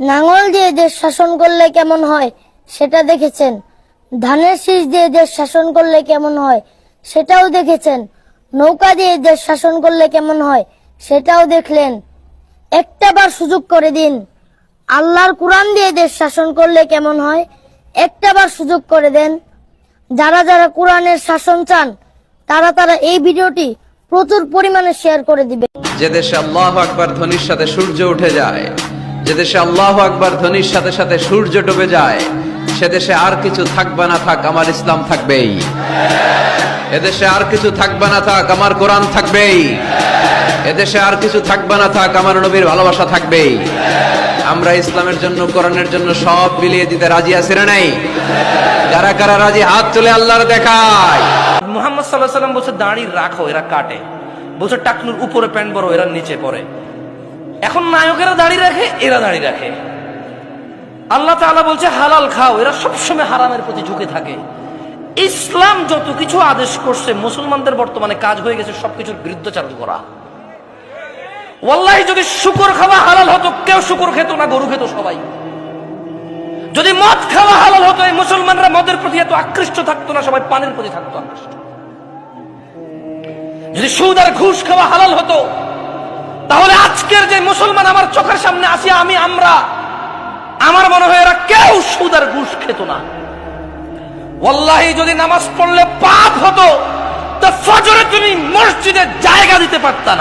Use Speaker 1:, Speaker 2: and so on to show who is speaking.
Speaker 1: নাঙল দিয়ে দেশ শাসন করলে কেমন হয় সেটা দেখেছেন, ধানের শীষ দিয়ে দেশ শাসন করলে কেমন হয় সেটাও দেখেছেন, নৌকা দিয়ে দেশ শাসন করলে কেমন হয় সেটাও দেখলেন। একটাবার সুযোগ করে দিন, আল্লাহর কোরআন দিয়ে দেশ শাসন করলে কেমন হয় একটাবার সুযোগ করে দেন। যারা যারা কোরআনের শাসন চান তারা এই ভিডিওটি প্রচুর পরিমাণে শেয়ার করে দিবে।
Speaker 2: যে দেশে আল্লাহু আকবার ধ্বনির সাথে সূর্য উঠে যায়, যে দেশে আল্লাহু আকবার ধ্বনির সাথে সাথে সূর্য ডুবে যায়, সে দেশে আর কিছু থাকবে না থাক আমার ইসলাম থাকবেই। এদেশে আর কিছু থাকবে না থাক আমার কোরআন থাকবেই। এদেশে আর কিছু থাকবে না থাক আমার নবীর ভালোবাসা থাকবেই। আমরা ইসলামের জন্য কোরআনের জন্য সব বিলিয়ে দিতে রাজি আছি না নাই? যারা কারা রাজি হাত তুলে আল্লাহর দেখায়।
Speaker 3: মুহাম্মদ সাল্লাল্লাহু আলাইহি ওয়াসাল্লাম বলছে দাড়ি রাখো, এরা কাটে। বলছে টাকনুর উপরে প্যান্ট বড়, এরা নিচে পড়ে। এখন নায়কেরা দাড়ি রাখে, এরা দাড়ি রাখে। আল্লাহ তাআলা বলছে হালাল খাও, এরা সবসময় হারামের প্রতি ঝুঁকে থাকে। ইসলাম যত কিছু আদেশ করছে, মুসলমানদের বর্তমানে কাজ হয়ে গেছে সবকিছুর বিরুদ্ধাচরণ করা। ওয়াল্লাহি যদি শুকর খাওয়া হালাল হতো, কেউ শুকর খেত না, গরু খেত সবাই। যদি মদ খাওয়া হালাল হতো, এই মুসলমানরা মদের প্রতি এত আকৃষ্ট থাকতো না, সবাই পানের প্রতি থাকতো আকৃষ্ট। যদি সুদ আর ঘুষ খাওয়া হালাল হতো, তাহলে আজকের যে মুসলমান আমার চোখের সামনে আসি আমরা, আমার মনে হয় এরা কেউ সুদ আর ঘুষ খেত না। ওয়াল্লাহি যদি নামাজ পড়লে পাপ হতো, তা ফজরে তুমি মসজিদে জায়গা দিতে পারতা না।